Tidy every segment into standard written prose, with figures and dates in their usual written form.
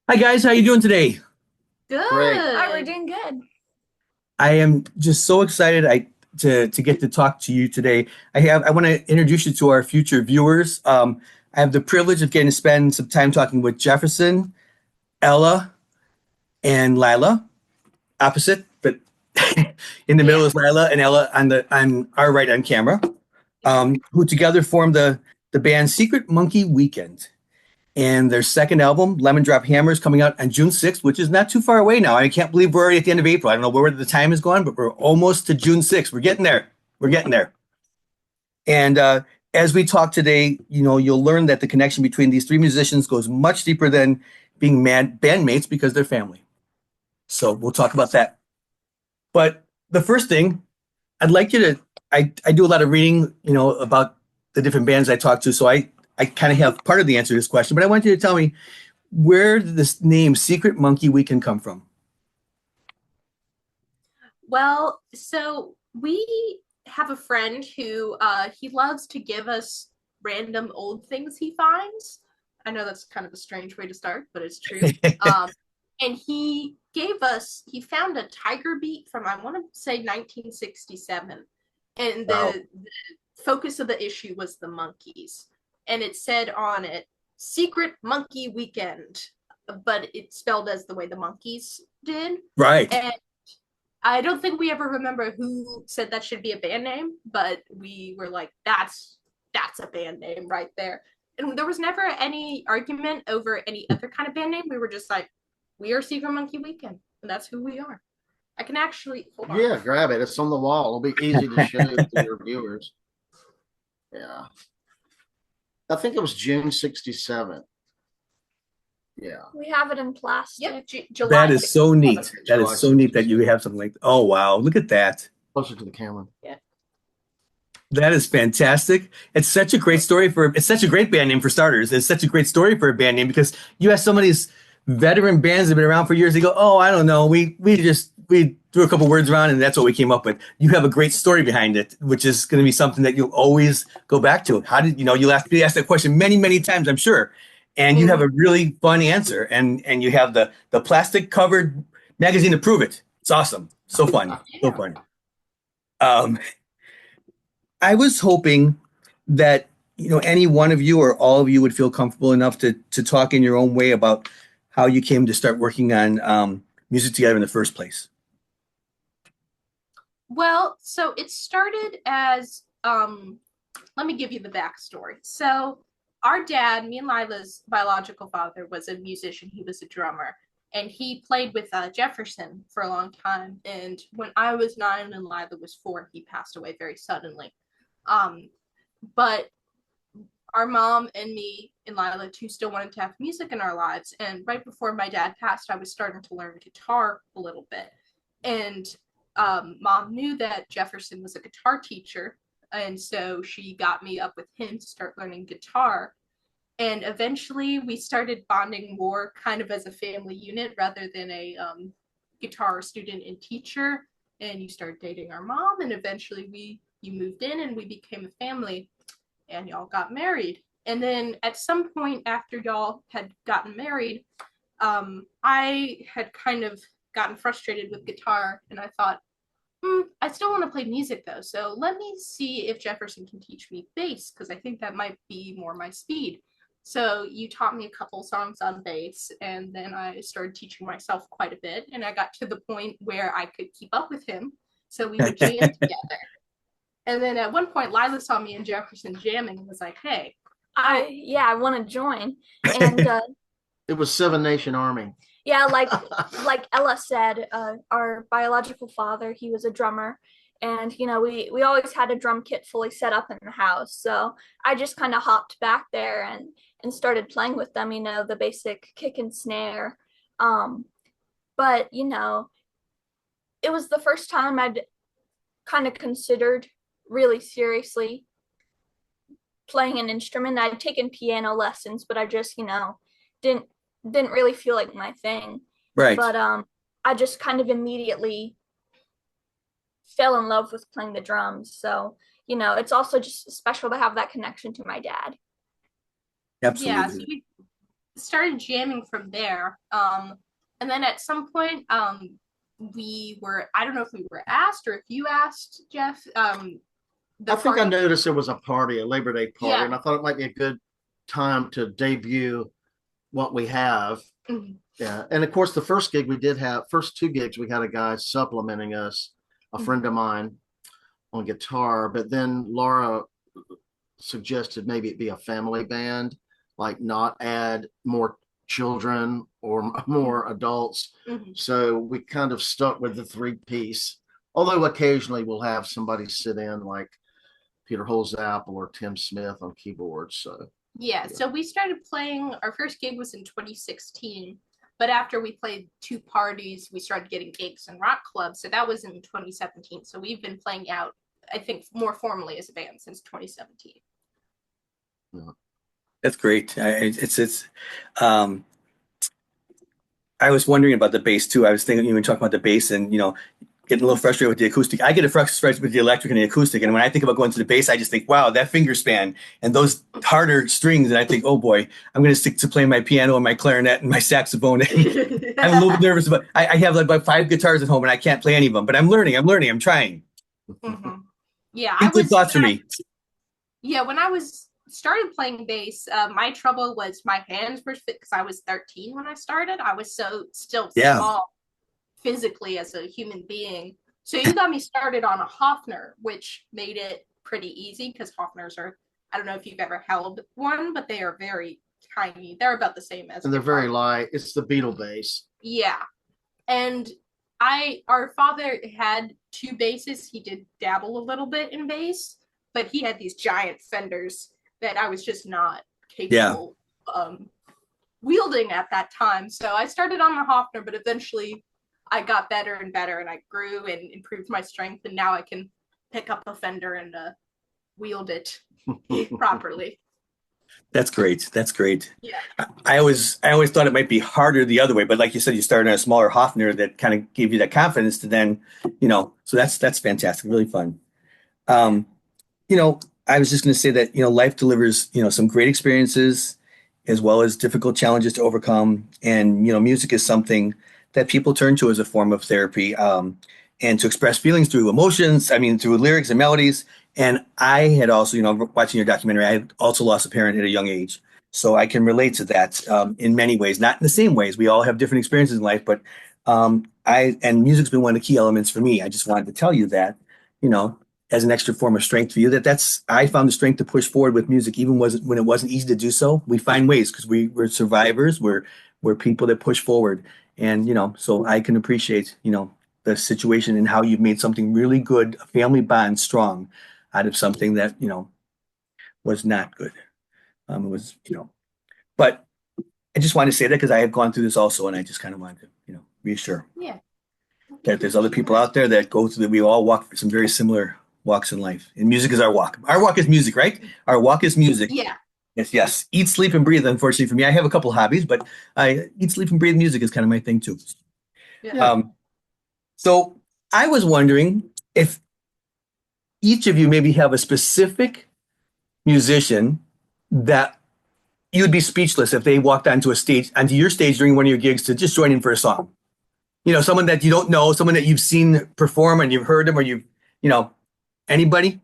Hi guys, how you doing today? Good. Great. Hi, we're doing good. I am just so excited to get to talk to you today. I want to introduce you to our future viewers. I have the privilege of getting to spend some time talking with Jefferson, Ella, and Lila. Opposite, but in the middle Yeah. is Lila and Ella on our right on camera, who together formed the band Secret Monkey Weekend. And their second album, Lemon Drop Hammer, is coming out on June 6th, which is not too far away now. I can't believe we're already at the end of April. I don't know where the time is going, but we're almost to June 6th. We're getting there. We're getting there. And as we talk today, you'll learn that the connection between these three musicians goes much deeper than being bandmates because they're family. So we'll talk about that. But the first thing, I'd like you to, I do a lot of reading, about the different bands I talk to. So I kind of have part of the answer to this question, but I want you to tell me, where did this name Secret Monkey Weekend come from? Well, so we have a friend who he loves to give us random old things he finds. I know that's kind of a strange way to start, but it's true. And he found a tiger beat from, I want to say, 1967. And Wow. the focus of the issue was the monkeys. And it said on it, Secret Monkey Weekend, but it's spelled as the way the monkeys did. Right. And I don't think we ever remember who said that should be a band name, but we were like, that's a band name right there. And there was never any argument over any other kind of band name. We were just like, we are Secret Monkey Weekend, and that's who we are. I can actually hold on. Yeah, grab it. It's on the wall. It'll be easy to show to your viewers. Yeah. I think it was June 67. Yeah. We have it in plastic. Yep, That July is so 'Cause I have a neat. 67. That picture is I so neat that you 67. have something like, oh, wow. Look at that. Closer to the camera. Yeah. That is fantastic. It's such a great band name for starters. It's such a great story for a band name because you have some of these veteran bands that have been around for years. They go, oh, I don't know. We threw a couple words around and that's what we came up with. You have a great story behind it, which is going to be something that you'll always go back to. How did, you'll have to be asked that question many, many times, I'm sure. And you have Mm-hmm. a really fun answer. And you have the plastic covered magazine to prove it. It's awesome. So fun. So Yeah. fun. Um, I was hoping that any one of you or all of you would feel comfortable enough to talk in your own way about how you came to start working on music together in the first place. Well, so it started as let me give you the backstory. So our dad, me and Lila's biological father, was a musician. He was a drummer, and he played with Jefferson for a long time. And when I was 9 and Lila was 4, he passed away very suddenly. Um, but our mom and me and Lila too still wanted to have music in our lives. And right before my dad passed, I was starting to learn guitar a little bit. And mom knew that Jefferson was a guitar teacher. And so she got me up with him to start learning guitar. And eventually we started bonding more kind of as a family unit rather than a guitar student and teacher. And you started dating our mom, and eventually you moved in and we became a family and y'all got married. And then at some point after y'all had gotten married, I had kind of gotten frustrated with guitar, and I thought, I still want to play music though. So let me see if Jefferson can teach me bass because I think that might be more my speed. So you taught me a couple songs on bass, and then I started teaching myself quite a bit, and I got to the point where I could keep up with him. So we would jam together. And then at one point, Lila saw me and Jefferson jamming and was like, "Hey, I want to join." And It was Seven Nation Army. yeah, like Ella said, our biological father, he was a drummer, and we always had a drum kit fully set up in the house. So I just kind of hopped back there and started playing with them. The basic kick and snare. Um, but it was the first time I'd kind of considered really seriously playing an instrument. I'd taken piano lessons, but I just, didn't didn't really feel like my thing. Right. But I just kind of immediately fell in love with playing the drums. So, it's also just special to have that connection to my dad. Yeah, so Absolutely. started jamming from there. And then at some point, we were, I don't know if we were asked or if you asked, Jeff. I think I noticed there was a party, a Labor Day party, Yeah. and I thought it might be a good time to debut what we have. Mhm. Yeah. And of course, the first gig we did have, first two gigs, we had a guy supplementing us, a friend of mine on guitar. But then Laura suggested maybe it be a family band, like not add more children or more adults. Mhm. So we kind of stuck with the three piece, although occasionally we'll have somebody sit in like Peter Holzapfel or Tim Smith on keyboards. So Yeah, so we started playing, our first gig was in 2016, but after we played two parties, we started getting gigs in rock clubs. So that was in 2017. So we've been playing out, I think, more formally as a band since 2017. That's great. Um, I was wondering about the bass too. I was thinking you were talking about the bass and getting a little frustrated with the acoustic. I get frustrated with the electric and the acoustic, and when I think about going to the bass, I just think, wow, that finger span and those harder strings, and I think, oh boy, I'm going to stick to playing my piano and my clarinet and my saxophone. I'm a little bit nervous about. I have like about 5 guitars at home, and I can't play any of them. But I'm learning. I'm trying. Mhm. Yeah, Good thoughts for me. When I was started playing bass, my trouble was my hands were fit because I was 13 when I started. I was still Yeah. small physically as a human being. So you got me started on a Hofner, which made it pretty easy because Hofners are, I don't know if you've ever held one, but they are very tiny. They're about the same as, and they're very light. It's the Beetle bass. yeah. And our father had two basses. He did dabble a little bit in bass, but he had these giant Fenders that I was just not capable wielding at that time. So I started on the Hofner, but eventually I got better and better, and I grew and improved my strength, and now I can pick up a Fender and wield it properly. That's great. That's great. Yeah. I always thought it might be harder the other way, but like you said, you started on a smaller Hofner that kind of gave you that confidence to then, so that's fantastic, really fun. Um, I was just going to say that, life delivers, some great experiences as well as difficult challenges to overcome. And, music is something that people turn to as a form of therapy, and to express feelings through emotions, I mean, through lyrics and melodies. And I had also, watching your documentary, I had also lost a parent at a young age. So I can relate to that in many ways, not in the same ways. We all have different experiences in life, but and music's been one of the key elements for me. I just wanted to tell you that, you know, as an extra form of strength for you. That's I found the strength to push forward with music, even when it wasn't easy to do so. We find ways because we're survivors. We're people that push forward, and so I can appreciate the situation and how you've made something really good, a family bond strong, out of something that was not good. It was but I just wanted to say that because I have gone through this also, and I just kind of wanted to reassure Yeah. that there's other people out there that go through that. We all walk some very similar walks in life, and music is our walk. Our walk is music, right? Our walk is music. Yeah. Yes. Eat, sleep, and breathe. Unfortunately for me, I have a couple hobbies, but I eat, sleep, and breathe music is kind of my thing too. Yeah. So I was wondering if each of you maybe have a specific musician that you'd be speechless if they walked onto your stage during one of your gigs to just join in for a song. Someone that you don't know, someone that you've seen perform and you've heard them, or anybody?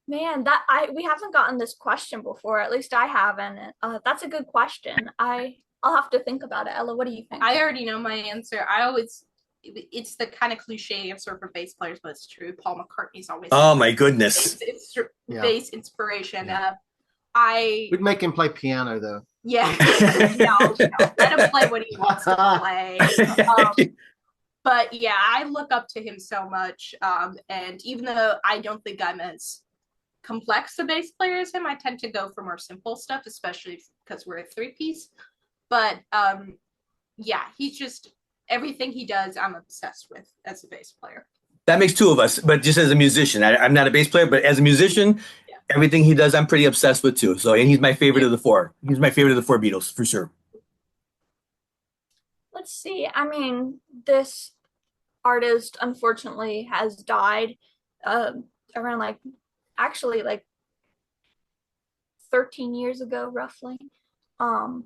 Man, we haven't gotten this question before. At least I haven't. That's a good question. I'll have to think about it. Ella, what do you think? I already know my answer. It's the kind of cliche answer for bass players, but it's true. Paul McCartney's always. Oh my goodness. Bass inspiration. Yeah. We'd make him play piano though. Yeah. No. Let him play what he wants to play. But yeah, I look up to him so much. And even though I don't think I'm as complex a bass player as him, I tend to go for more simple stuff, especially because we're a three-piece. But yeah, he's just everything he does, I'm obsessed with as a bass player. That makes two of us, but just as a musician, I'm not a bass player, but as a musician, everything he does, I'm pretty obsessed with too. So, and he's my favorite of the four. He's my favorite of the four Beatles for sure. Let's see. I mean, this artist unfortunately has died around actually 13 years ago, roughly. um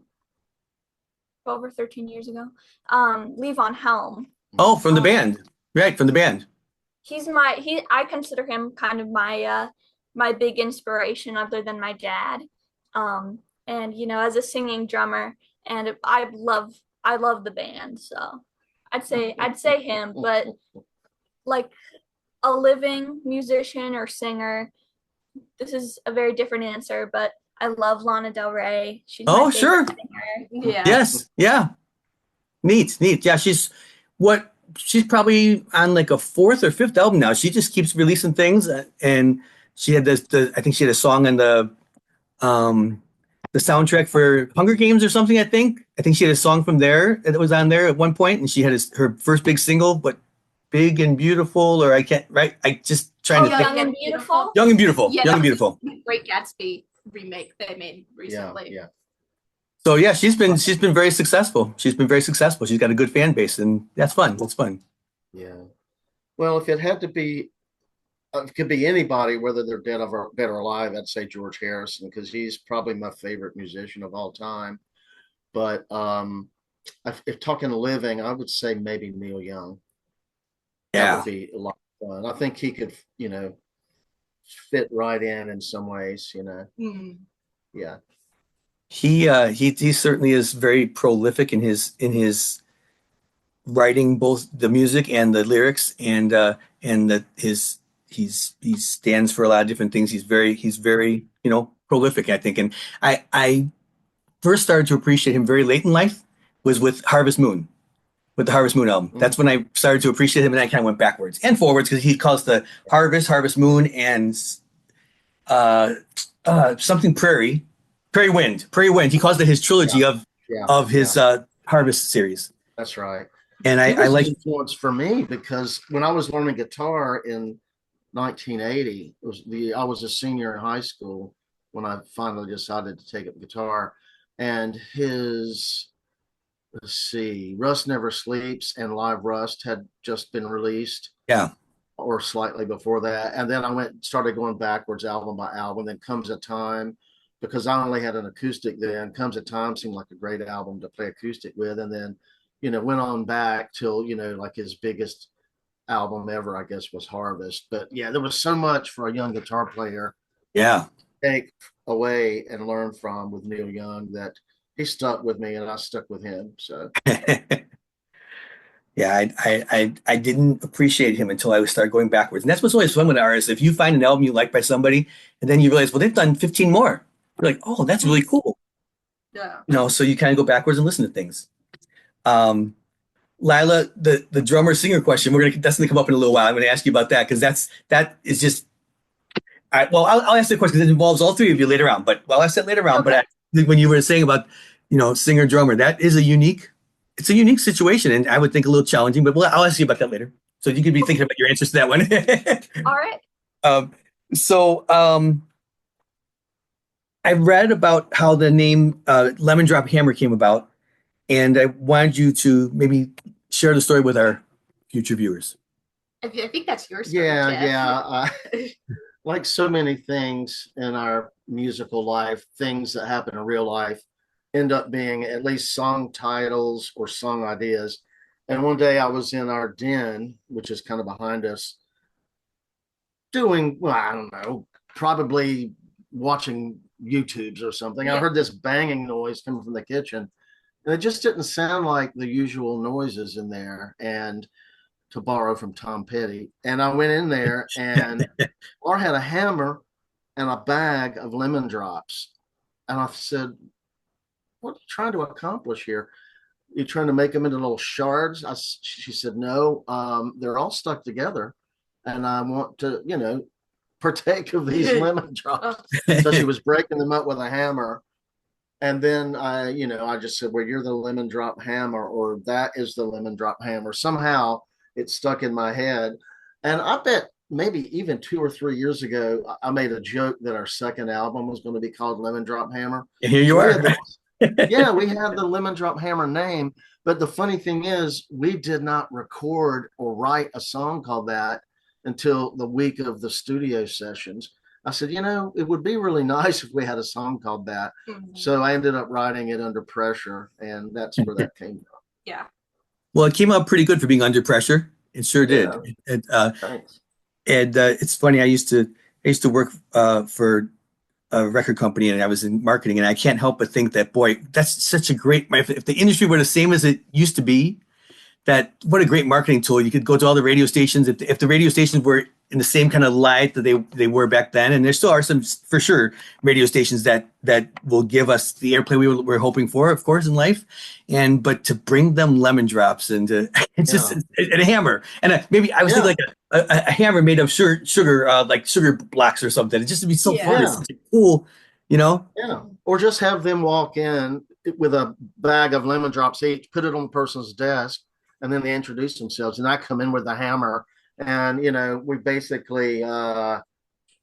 12 or 13 years ago. Levon Helm. Oh, from the band. Right, from the band. I consider him kind of my big inspiration other than my dad. And as a singing drummer, and I love the band, so I'd say him, but like a living musician or singer, this is a very different answer, but I love Lana Del Rey. She's my Oh, favorite sure. singer. Yeah. Yes. Yeah. Neat. Yeah, she's probably on like a fourth or fifth album now. She just keeps releasing things, and she had I think she had a song on um the soundtrack for Hunger Games or something. I think she had a song from there that was on there at one point, and she had her first big single, but Big and Beautiful, or I can't, right? I just trying to think. Young and Beautiful. Young and Beautiful. Yeah, Young and that was Beautiful. the Great Gatsby remake they made recently. Yeah. So yeah, she's been very successful. She's been very successful. She's got a good fan base, and that's fun. That's fun. Yeah. Well, if it had to be, it could be anybody, whether they're dead or alive. I'd say George Harrison because he's probably my favorite musician of all time. But if talking living, I would say maybe Neil Young. That Yeah. would be a lot of fun. I think he could, fit right in some ways. Yeah. He certainly is very prolific in his writing, both the music and the lyrics, and that he stands for a lot of different things. He's very prolific, I think. And I first started to appreciate him very late in life was with the Harvest Moon album. That's when I started to appreciate him, and I kind of went backwards and forwards because he calls the Harvest Moon, and something Prairie Wind. He calls it his trilogy of his Harvest series. That's right. And He I was like an influence for me because when I was learning guitar in 1980, I was a senior in high school when I finally decided to take up guitar, and let's see, Rust Never Sleeps and Live Rust had just been released. Yeah. Or slightly before that. And then I started going backwards album by album. Then Comes a Time, because I only had an acoustic then. Comes a Time seemed like a great album to play acoustic with. And then, went on back till, like his biggest album ever, I guess, was Harvest. But yeah, there was so much for a young guitar player. Yeah. To take away and learn from with Neil Young that he stuck with me and I stuck with him. So yeah, I didn't appreciate him until I started going backwards. And that's what's always fun with artists. If you find an album you like by somebody and then you realize, well, they've done 15 more. You're like, oh, that's really cool. Yeah. So you kind of go backwards and listen to things. Lila, the drummer singer question, that's gonna come up in a little while. I'm gonna ask you about that because that is just I'll ask the question because it involves all three of you later on, but I'll ask that later on. Okay. But when you were saying about, singer drummer, that is it's a unique situation, and I would think a little challenging, but I'll ask you about that later. So you could be thinking about your answers to that one. All right. I read about how the name Lemon Drop Hammer came about, and I wanted you to maybe share the story with our future viewers. I think that's your story, yeah, Jeff. yeah. Like so many things in our musical life, things that happen in real life end up being at least song titles or song ideas. And one day I was in our den, which is kind of behind us, I don't know, probably watching YouTubes or something. Yeah. I heard this banging noise coming from the kitchen, and it just didn't sound like the usual noises in there. And to borrow from Tom Petty, and I went in there, and Laura had a hammer and a bag of lemon drops, and I said, "What are you trying to accomplish here? You're trying to make them into little shards?" She said, "No, they're all stuck together, and I want to, partake of these lemon drops." So she was breaking them up with a hammer. And then I just said, "Well, you're the lemon drop hammer," or "That is the lemon drop hammer." Somehow it stuck in my head. And I bet maybe even 2 or 3 years ago, I made a joke that our second album was going to be called Lemon Drop Hammer. And here you We are. had yeah, we had the Lemon Drop Hammer name. But the funny thing is, we did not record or write a song called that until the week of the studio sessions. I said, it would be really nice if we had a song called that. Mhm. So I ended up writing it under pressure, and that's where that came from. Yeah. Well, it came out pretty good for being under pressure. It sure did. Yeah. Thanks. It's funny. I used to work for a record company, and I was in marketing, and I can't help but think that, boy, that's such a great. If the industry were the same as it used to be, that what a great marketing tool. You could go to all the radio stations if the radio stations were in the same kind of light that they were back then, and there still are some for sure radio stations that will give us the airplay we're hoping for, of course, in life. And but to bring them lemon drops and to it's just Yeah. and a hammer and maybe I was thinking like a hammer made of sugar like sugar blocks or something. It just would be so fun. Yeah. It's such a cool, you know. Yeah. Or just have them walk in with a bag of lemon drops each, put it on the person's desk, and then they introduce themselves. And I come in with the hammer, and we basically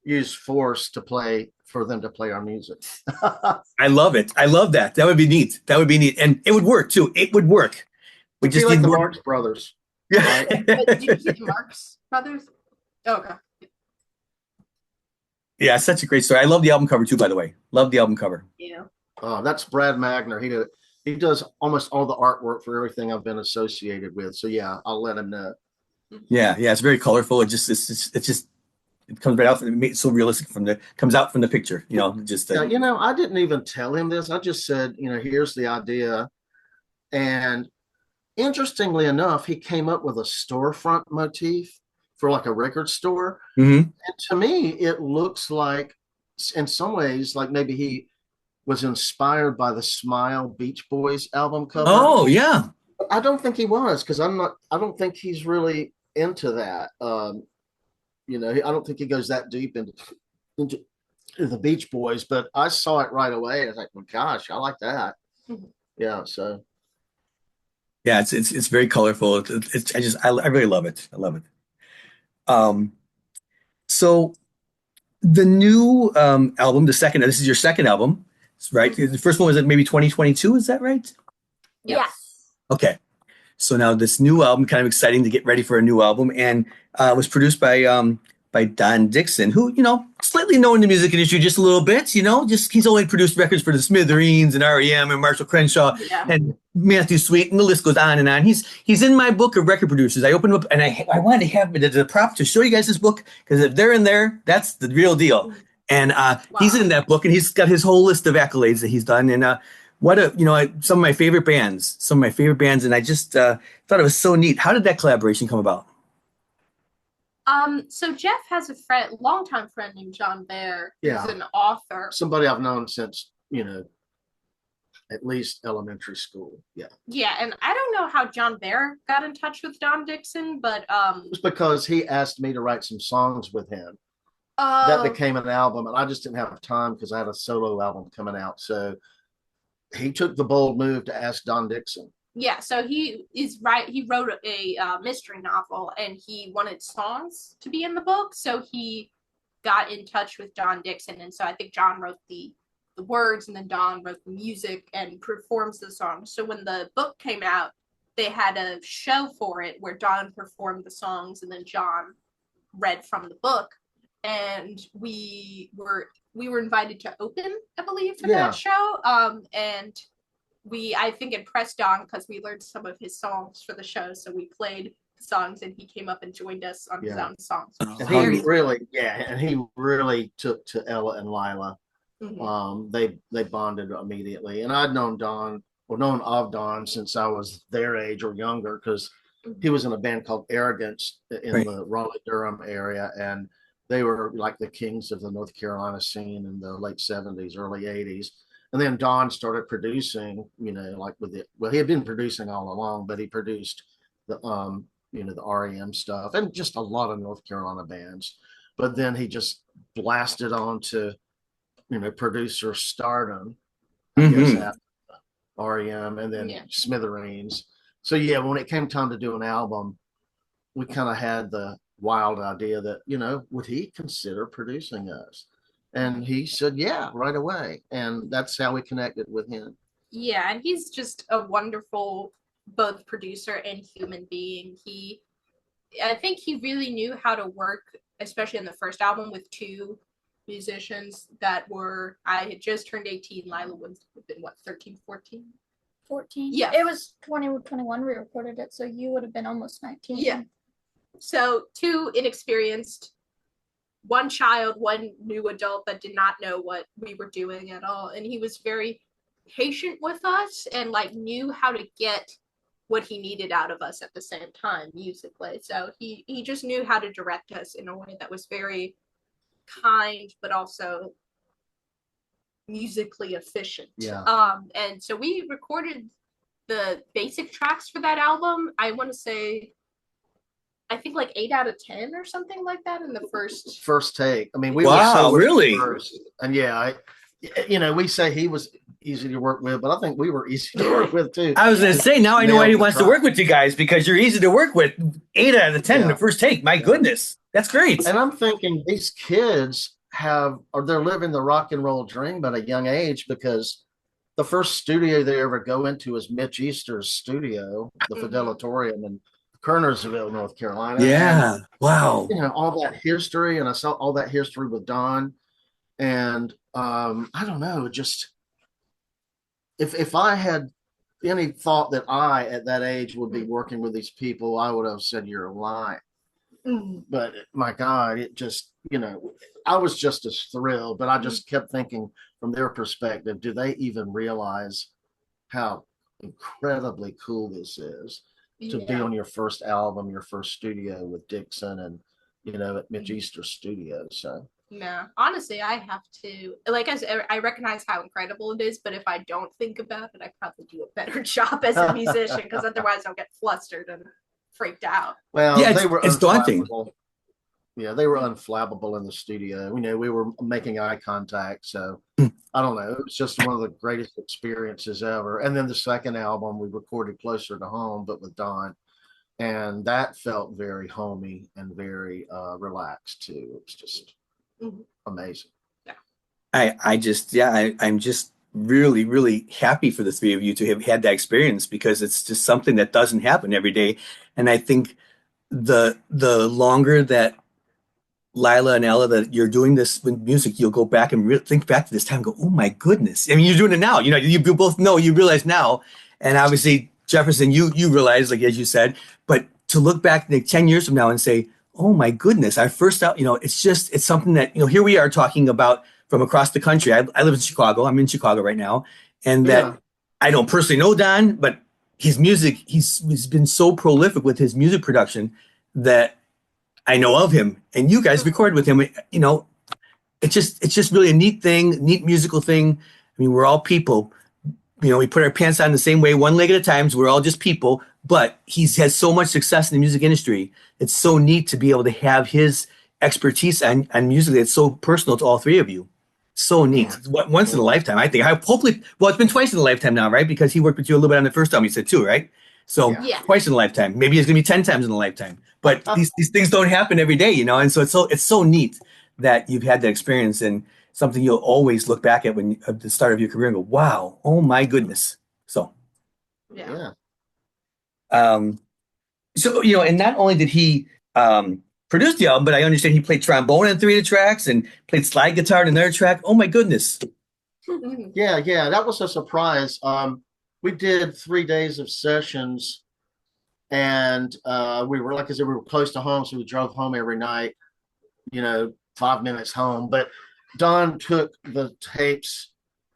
use force for them to play our music. I love it. I love that. That would be neat. That would be neat, and it would work too. It would work. We just like need the more. Marx Brothers. Yeah. But did you see the Marx Brothers? Oh, okay. Yeah, such a great story. I love the album cover too, by the way. Love the album cover. Yeah. That's Brad Magner. He does almost all the artwork for everything I've been associated with. So yeah, I'll let him know. Yeah, it's very colorful. It just it comes right out. It makes it so realistic comes out from the picture. Just Yeah, I didn't even tell him this. I just said, here's the idea. And interestingly enough, he came up with a storefront motif for like a record store. Mhm. And to me, it looks like, in some ways, like maybe he was inspired by the Smile Beach Boys album cover. Oh yeah. I don't think he was, because I don't think he's really into that. I don't think he goes that deep into the Beach Boys, but I saw it right away. I was like, well, gosh, I like that. Mhm. Yeah. So Yeah, it's very colorful. I really love it. I love it. Um, so the new album, this is your second album, right? The first one was maybe 2022. Is that right? Yes. Okay. So now this new album, kind of exciting to get ready for a new album, and was produced by Don Dixon, who slightly known in the music industry just a little bit. Just he's only produced records for the Smithereens and REM and Marshall Crenshaw Yeah. and Matthew Sweet, and the list goes on and on. He's in my book of record producers. I opened up and I wanted to have it as a prop to show you guys this book, because if they're in there, that's the real deal. And he's in that book, and he's got his whole list of accolades that he's done. And some of my favorite bands, and I just thought it was so neat. How did that collaboration come about? So Jeff has a longtime friend named John Baer, who's Yeah. an author. somebody I've known since, at least elementary school. Yeah. Yeah, and I don't know how John Baer got in touch with Don Dixon, but It was because he asked me to write some songs with him. That became an album, and I just didn't have time because I had a solo album coming out. So he took the bold move to ask Don Dixon. yeah, so he wrote a mystery novel, and he wanted songs to be in the book, so he got in touch with Don Dixon, and so I think John wrote the words, and then Don wrote the music and performs the songs. So when the book came out, they had a show for it where Don performed the songs and then John read from the book, and we were invited to open, I believe, for that show. And I think impressed Don because we learned some of his songs for the show, so we played songs and he came up and joined us on his own songs. And he really took to Ella and Lila. Mhm. They bonded immediately, and I'd known of Don since I was their age or younger, because he was in a band called Arrogance in the Raleigh-Durham area, and they were like the kings of the North Carolina scene in the late 70s, early 80s. And then Don started producing, he had been producing all along, but he produced the the REM stuff and just a lot of North Carolina bands. But then he just blasted on to producer stardom, I guess, after REM and then Smithereens. So when it came time to do an album, we kind of had the wild idea that, would he consider producing us? And he said, yeah, right away. And that's how we connected with him. Yeah, and he's just a wonderful both producer and human being. I think he really knew how to work, especially in the first album, with two musicians that were, I had just turned 18. Lila would have been, what, 13, 14? 14. Yeah. It was 2021 we recorded it, so you would have been almost 19. Yeah. So 2 inexperienced, 1 child, 1 new adult that did not know what we were doing at all. And he was very patient with us and like knew how to get what he needed out of us at the same time musically. So he just knew how to direct us in a way that was very kind, but also musically efficient. Yeah. And so we recorded the basic tracks for that album. I want to say, I think like 8 out of 10 or something like that in the first take. I mean, we Wow, were so really? first. And yeah, we say he was easy to work with, but I think we were easy to work with too. I was going to say, now I know why he Nailed the wants to track. work with you guys, because you're easy to work with. 8 out of the 10 in Yeah. the first take. My goodness, that's great. And I'm thinking these kids they're living the rock and roll dream at a young age, because the first studio they ever go into is Mitch Easter's studio, the Fidelatorium in Kernersville, North Carolina. Yeah. Wow. And, all that history, and I saw all that history with Don. And I don't know, just if I had any thought that I at that age would be working with these people, I would have said you're lying. But my God, it just, I was just as thrilled, but I just kept thinking from their perspective, do they even realize how incredibly cool this is to be on your first album, your first studio with Dixon and, at Mitch Easter's studio. So. No, honestly, I have to, like I said, I recognize how incredible it is, but if I don't think about it, I probably do a better job as a musician, because otherwise I'll get flustered and freaked out. Well, Yeah, they were it's daunting. unflappable. Yeah, they were unflappable in the studio. We were making eye contact. So I don't know. It was just one of the greatest experiences ever. And then the second album we recorded closer to home, but with Don. And that felt very homey and very relaxed too. It was just amazing. I'm just really, really happy for the 3 of you to have had that experience, because it's just something that doesn't happen every day. And I think the longer that Lila and Ella, that you're doing this with music, you'll go back and think back to this time and go, oh my goodness. I mean, you're doing it now. You both know, you realize now. And obviously, Jefferson, you realize, like, as you said, but to look back like 10 years from now and say, oh my goodness, our first out, it's something that, here we are talking about from across the country. I live in Chicago. I'm in Chicago right now. And that I don't personally know Don, but his music, he's been so prolific with his music production that I know of him, and you guys recorded with him. It's just really a neat musical thing. I mean, we're all people. We put our pants on the same way, one leg at a time. So we're all just people. But he's had so much success in the music industry. It's so neat to be able to have his expertise on music that's so personal to all 3 of you. So neat. It's once in a lifetime, I think. Hopefully, well, it's been twice in a lifetime now, right? Because he worked with you a little bit on the first album, you said too, right? So twice in a lifetime. Maybe it's gonna be 10 times in a lifetime. But these things don't happen every day, and so it's so neat that you've had that experience, and something you'll always look back at at the start of your career and go, wow, oh my goodness. So and not only did he produce the album, but I understand he played trombone in 3 of the tracks and played slide guitar in another track. Oh my goodness. Yeah, that was a surprise. We did 3 days of sessions, and we were, like I said, we were close to home, so we drove home every night, 5 minutes home. But Don took the tapes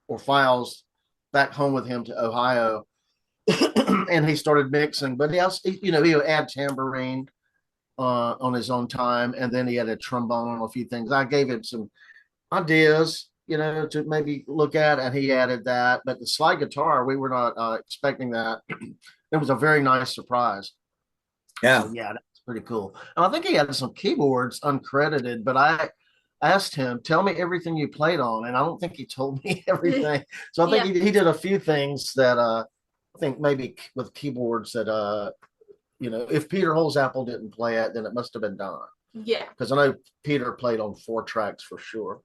or files back home with him to Ohio, and he started mixing. But he would add tambourine on his own time, and then he had a trombone on a few things. I gave him some ideas, to maybe look at, and he added that. But the slide guitar, we were not expecting that. It was a very nice surprise. Yeah. So, that's pretty cool. And I think he had some keyboards uncredited, but I asked him, tell me everything you played on. And I don't think he told me everything. So I think he did a few things that I think maybe with keyboards that, if Peter Holzapfel didn't play it, then it must have been Don. Yeah. Because I know Peter played on 4 tracks for sure.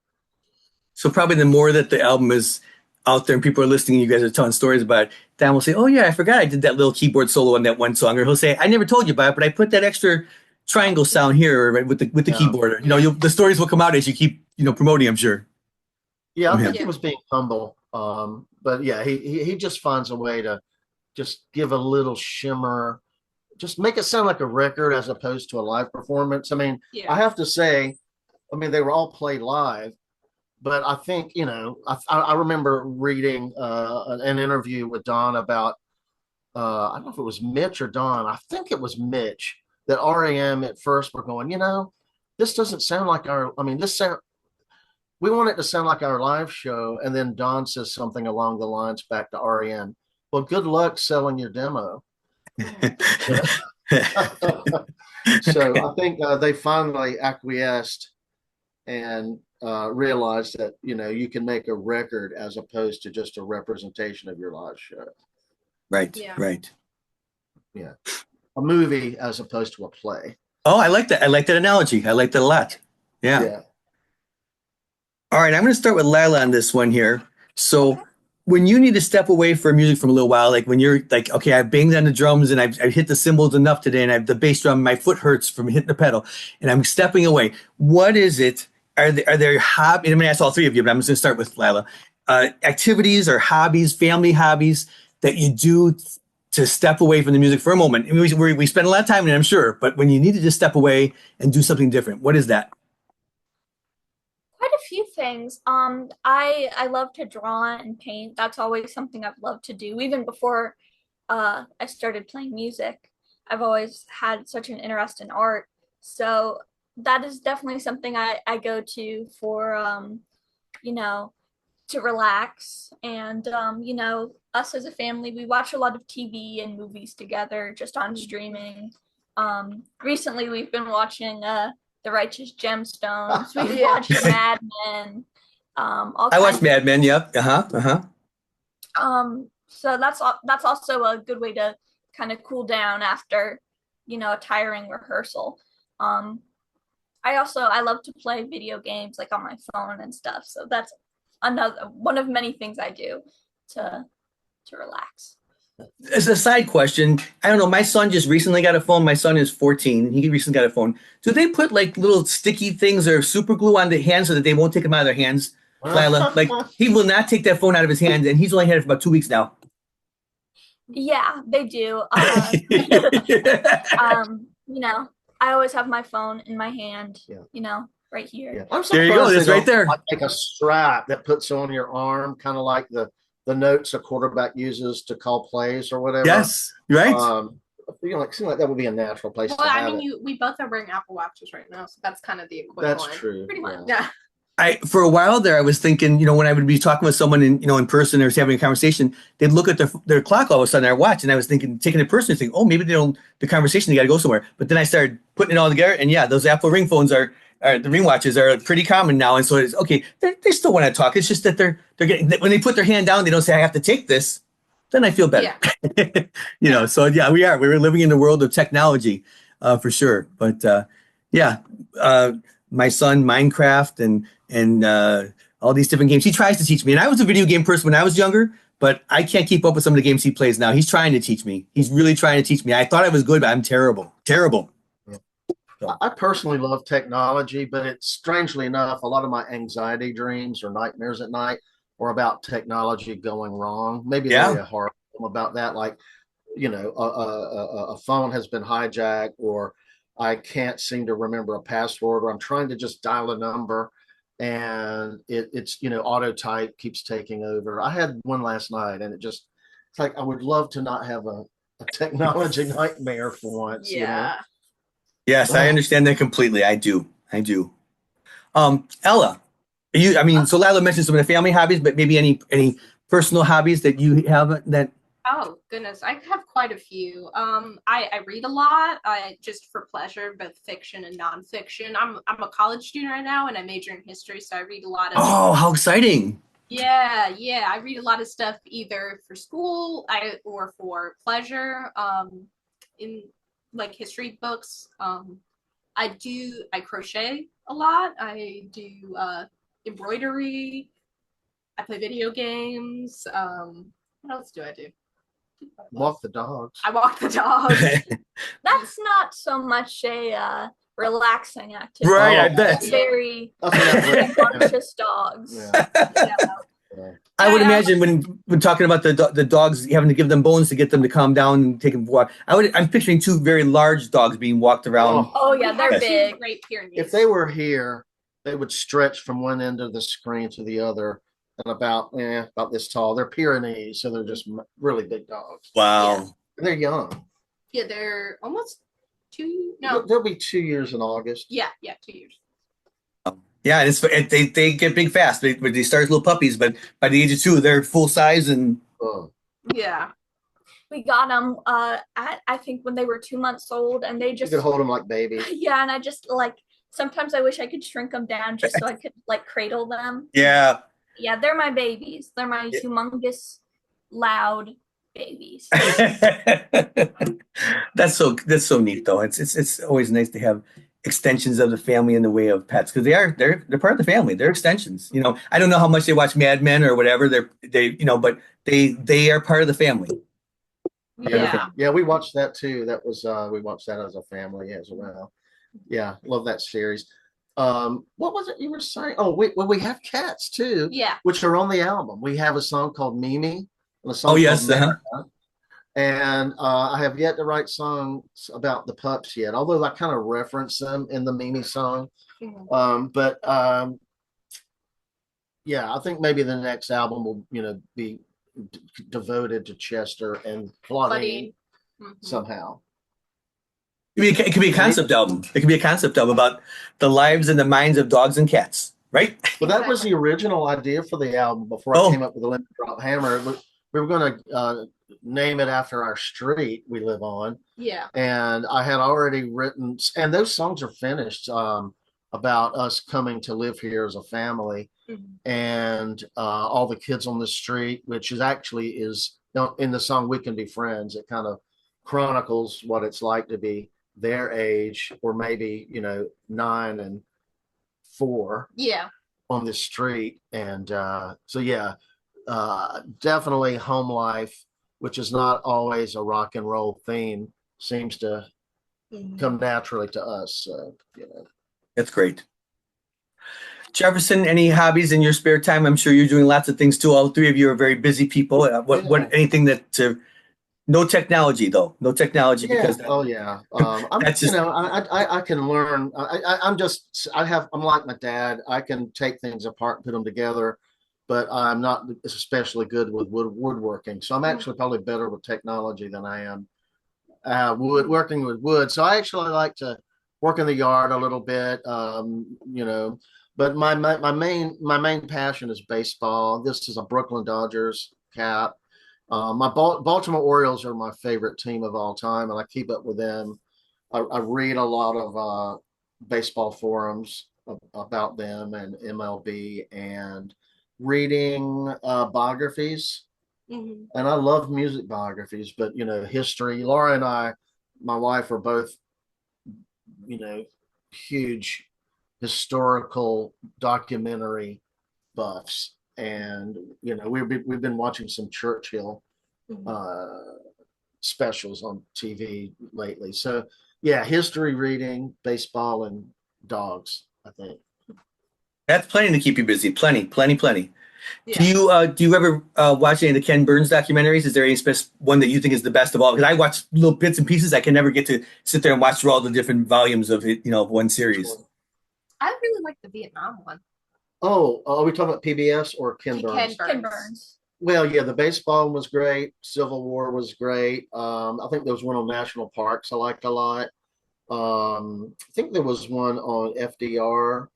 So probably the more that the album is out there and people are listening, you guys are telling stories about it, Dan will say, oh yeah, I forgot I did that little keyboard solo on that one song. Or he'll say, I never told you about it, but I put that extra triangle sound here, right, with the keyboard. The stories will come out as you keep promoting, I'm sure. Yeah, I From him. think he was being humble. But yeah, he just finds a way to just give a little shimmer, just make it sound like a record as opposed to a live performance. I mean, Yeah. I have to say, I mean, they were all played live, but I think, I remember reading an interview with Don about, I don't know if it was Mitch or Don. I think it was Mitch, that REM at first were going, this doesn't sound like we want it to sound like our live show. And then Don says something along the lines back to REM. Well, good luck selling your demo. So I think they finally acquiesced and realized that, you can make a record as opposed to just a representation of your live show. Right, Yeah. right. Yeah. A movie as opposed to a play. Oh, I like that. I like that analogy. I like that a lot. Yeah. Yeah. All right, I'm going to start with Lila on this one here. So, when you need to step away from music for a little while, like when you're like, okay, I've banged on the drums and I've hit the cymbals enough today, and I've the bass drum, my foot hurts from hitting the pedal, and I'm stepping away. What is it? Are there hobbies? I'm going to ask all three of you, but I'm just going to start with Lila. Activities or hobbies, family hobbies that you do to step away from the music for a moment. And we spend a lot of time in it, I'm sure, but when you need to just step away and do something different, what is that? Quite a few things. I love to draw and paint. That's always something I've loved to do. Even before I started playing music, I've always had such an interest in art. So that is definitely something I go to for you know, to relax. And us as a family, we watch a lot of TV and movies together just on streaming. Recently we've been watching The Righteous Gemstones. We've Yeah. watched Mad Men. All I watch kinds Mad Men. Yep. so that's also a good way to kind of cool down after, a tiring rehearsal. Um, I love to play video games like on my phone and stuff. So that's another one of many things I do to relax. As a side question, I don't know. My son just recently got a phone. My son is 14. He recently got a phone. Do they put like little sticky things or super glue on the hands so that they won't take them out of their hands? Lila, like he will not take that phone out of his hand, and he's only had it for about 2 weeks now. Yeah, they do. I always have my phone in my hand, right here. Yeah. I'm There you go. surprised That's they right don't, there. like a strap that puts on your arm, kind of like the notes a quarterback uses to call plays or whatever. Yes, right. Seem like that would be a natural place Well, to I have mean, it. we both are wearing Apple Watches right now, so that's kind of the equivalent. That's true. Pretty much. Yeah. Yeah. For a while there, I was thinking, when I would be talking with someone in person or having a conversation, they'd look at their clock all of a sudden, their watch, and I was thinking, taking it personally, thinking, oh, maybe the conversation, they got to go somewhere. But then I started putting it all together, and yeah, those Apple ring phones the ring watches are pretty common now, and so it's okay. They still want to talk. It's just that they're getting, when they put their hand down, they don't say I have to take this. Then I feel better. Yeah. So yeah, we're living in the world of technology, for sure. But yeah, my son Minecraft and all these different games. He tries to teach me, and I was a video game person when I was younger, but I can't keep up with some of the games he plays now. He's trying to teach me. He's really trying to teach me. I thought I was good, but I'm terrible. Yeah. I personally love technology, but it's strangely enough, a lot of my anxiety dreams or nightmares at night are about technology going wrong. Maybe there's a horror film about that, like a phone has been hijacked, or I can't seem to remember a password, or I'm trying to just dial a number and it's auto type keeps taking over. I had one last night and it's like I would love to not have a technology nightmare for once. Yeah. Yes, I understand that completely. I do. Ella, so Lila mentioned some of the family hobbies, but maybe any personal hobbies that you have that. Oh goodness, I have quite a few. I read a lot. I just for pleasure, both fiction and nonfiction. I'm a college student right now, and I major in history, so I read a lot of. Oh, how exciting! Yeah. I read a lot of stuff either for school, or for pleasure. In like history books. I crochet a lot. I do embroidery. I play video games. What else do I do? Walk the dogs. I walk the dogs. That's not so much a relaxing activity. Right, I Oh, bet. Very That's enough. rambunctious dogs. Yeah. Yeah. I would Yeah. imagine when talking about the dogs having to give them bones to get them to calm down and take them for a walk. I'm picturing two very large dogs being walked around. Oh yeah, We they're have two big. Great Pyrenees. If they were here, they would stretch from one end of the screen to the other and about this tall. They're Pyrenees, so they're just really big dogs. Wow. And they're young. Yeah, they're almost 2. No. They'll be 2 years in August. Yeah, 2 years. Yeah, they get big fast. They start as little puppies, but by the age of 2, they're full size and Oh, Yeah. We got them at I think when they were 2 months old, and they you just could hold them like babies. yeah, and I just like sometimes I wish I could shrink them down just so I could like cradle them. yeah. Yeah, they're my babies. They're my humongous, loud babies. That's so neat though. It's always nice to have extensions of the family in the way of pets because they're part of the family. They're extensions. I don't know how much they watch Mad Men or whatever. But they are part of the family. Yeah. Yeah, we watched that too. That was we watched that as a family as well. Yeah, love that series. What was it you were saying? Oh, we have cats too, Yeah. which are on the album. We have a song called Mimi and a song Oh yes, called Mara. And I have yet to write songs about the pups yet, although I kind of reference them in the Mimi song. But yeah, I think maybe the next album will, be devoted to Chester and Claudine somehow. It could be a concept album. It could be a concept album about the lives and the minds of dogs and cats, right? Well, that was the original idea for the album before I came up with the Lemon Drop Hammer. We were going to name it after our street we live on. Yeah. And I had already written, and those songs are finished about us coming to live here as a family. And all the kids on the street, which is actually in the song We Can Be Friends. It kind of chronicles what it's like to be their age, or maybe 9 and 4 on the street. And so yeah, definitely home life, which is not always a rock and roll theme, seems to come naturally to us. That's great. Jefferson, any hobbies in your spare time? I'm sure you're doing lots of things too. All three of you are very busy people. What anything that no technology though. No technology because Oh yeah. I'm that's just I can learn. I'm like my dad. I can take things apart and put them together, but I'm not especially good with woodworking. So I'm actually probably better with technology than I am working with wood. So I actually like to work in the yard a little bit. But my main passion is baseball. This is a Brooklyn Dodgers cap. My Baltimore Orioles are my favorite team of all time, and I keep up with them. I read a lot of baseball forums about them and MLB, and reading biographies. And I love music biographies, but history. Laura and I, my wife, are both huge historical documentary buffs, and we've been watching some Churchill specials on TV lately. So yeah, history reading, baseball, and dogs, I think. that's plenty to keep you busy. Plenty. Yeah. Do you ever watch any of the Ken Burns documentaries? Is there any one that you think is the best of all? Because I watch little bits and pieces. I can never get to sit there and watch through all the different volumes of it, of one series. I really like the Vietnam one. Oh, are we talking about PBS or Ken Burns? Ken Burns. Well, yeah, the baseball was great. Civil War was great. I think there was one on national parks I liked a lot. I think there was one on FDR,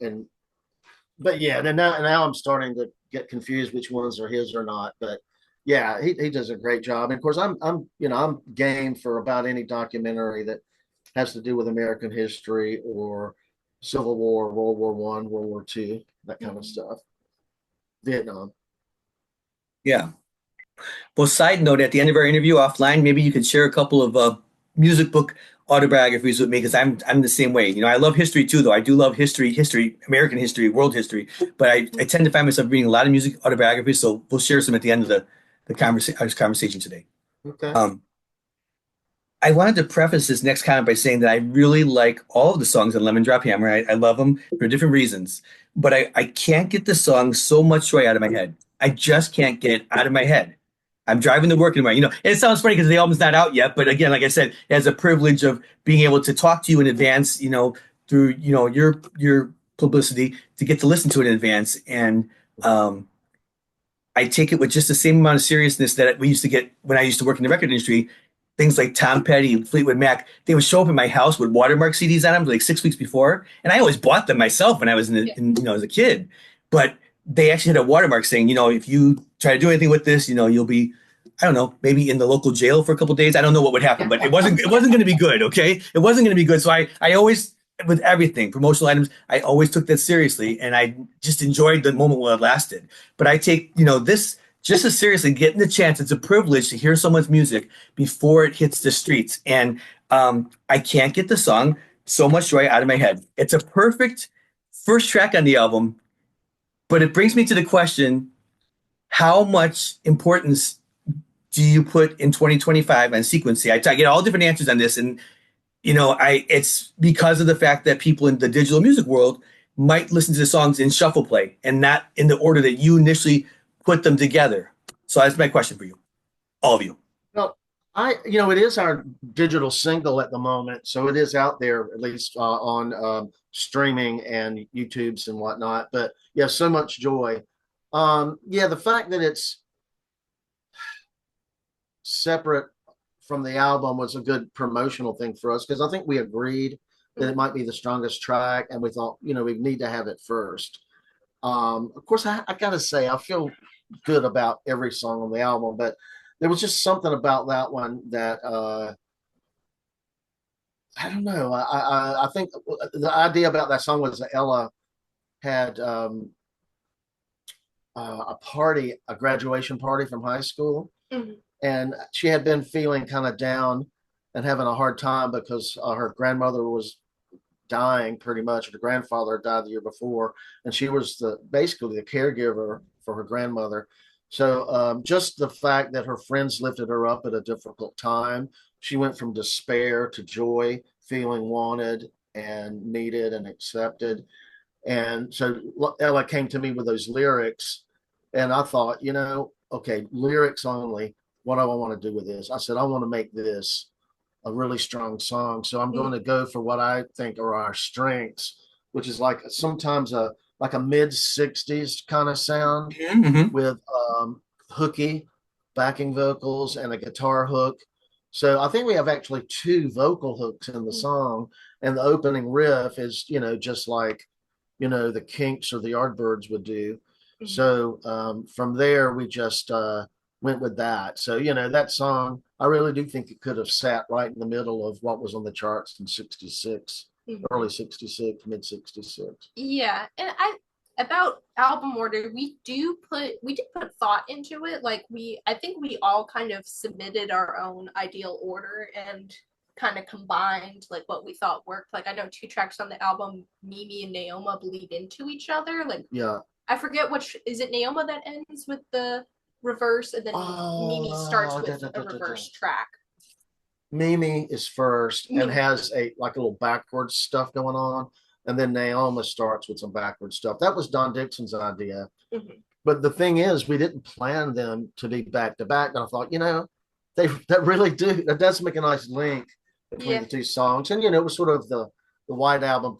but yeah, and now I'm starting to get confused which ones are his or not. But yeah, he does a great job. And of course, I'm game for about any documentary that has to do with American history or Civil War, World War I, World War II, that kind of stuff. Vietnam. Yeah. Well, side note, at the end of our interview offline, maybe you could share a couple of music book autobiographies with me because I'm the same way. I love history too, though. I do love history, American history, world history. But I tend to find myself reading a lot of music autobiographies. So we'll share some at the end of the conversation today. Okay. I wanted to preface this next comment by saying that I really like all of the songs on Lemon Drop Hammer. I love them for different reasons, but I can't get the song So Much Joy out of my head. I just can't get it out of my head. I'm driving to work in the morning. And it sounds funny because the album's not out yet, but again, like I said, it has a privilege of being able to talk to you in advance, through, your publicity to get to listen to it in advance. And I take it with just the same amount of seriousness that we used to get when I used to work in the record industry. Things like Tom Petty and Fleetwood Mac, they would show up in my house with watermark CDs on them like 6 weeks before, and I always bought them myself when I was Yeah. as a kid. But they actually had a watermark saying, if you try to do anything with this, you'll be, I don't know, maybe in the local jail for a couple of days. I don't know what would happen, but it wasn't going to be good. Okay, it wasn't going to be good. So I always, with everything promotional items, I always took that seriously, and I just enjoyed the moment while it lasted. But I take this just as seriously, getting the chance. It's a privilege to hear someone's music before it hits the streets, and I can't get the song So Much Joy out of my head. It's a perfect first track on the album, but it brings me to the question: how much importance do you put in 2025 on sequencing? I get all different answers on this, and it's because of the fact that people in the digital music world might listen to the songs in shuffle play and not in the order that you initially put them together. So that's my question for you, all of you. Well, it is our digital single at the moment, so it is out there at least on streaming and YouTube's and whatnot. But yeah, So Much Joy. Yeah, the fact that it's separate from the album was a good promotional thing for us because I think we agreed that it might be the strongest track, and we thought, we need to have it first. Of course, I gotta say, I feel good about every song on the album, but there was just something about that one that I don't know. I think the idea about that song was that Ella had a party, a graduation party from high school, and she had been feeling kind of down and having a hard time because her grandmother was dying pretty much. Her grandfather died the year before, and she was basically the caregiver for her grandmother. So just the fact that her friends lifted her up at a difficult time, she went from despair to joy, feeling wanted and needed and accepted. And so Ella came to me with those lyrics, and I thought, okay, lyrics only. What do I want to do with this? I said, I want to make this a really strong song. So I'm going to go for what I think are our strengths, which is like sometimes a mid 60s kind of sound with hooky backing vocals and a guitar hook. So I think we have actually two vocal hooks in the song, and the opening riff is, just like, the Kinks or the Yardbirds would do. So from there, we just went with that. So, that song, I really do think it could have sat right in the middle of what was on the charts in 66, early 66, mid 66. Yeah. And about album order, we did put thought into it. Like I think we all kind of submitted our own ideal order and kind of combined like what we thought worked. Like I know two tracks on the album, Mimi and Naoma, bleed into each other. Like yeah, I forget which is it. Naoma that ends with the reverse, and then Mimi starts with a reverse track. Mimi is first and has a little backwards stuff going on, and then Naoma starts with some backwards stuff. That was Don Dixon's idea. But the thing is, we didn't plan them to be back to back. And I thought, that does make a nice link between the two songs. And it was sort of the White Album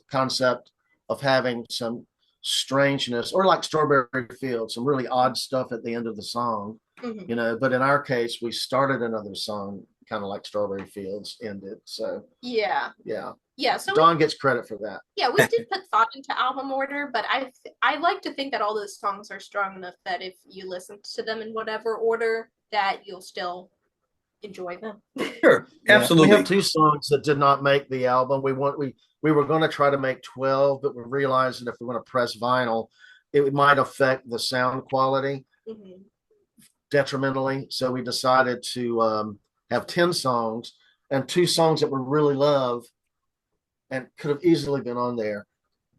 concept of having some strangeness, or like Strawberry Fields, some really odd stuff at the end of the song. But in our case, we started another song kind of like Strawberry Fields ended. So yeah. So Don gets credit for that. Yeah, we did put thought into album order, but I like to think that all those songs are strong enough that if you listen to them in whatever order, that you'll still enjoy them. Sure, absolutely. We have two songs that did not make the album. We were going to try to make 12, but we realized that if we want to press vinyl, it might affect the sound quality detrimentally. So we decided to have 10 songs, and two songs that we really love and could have easily been on there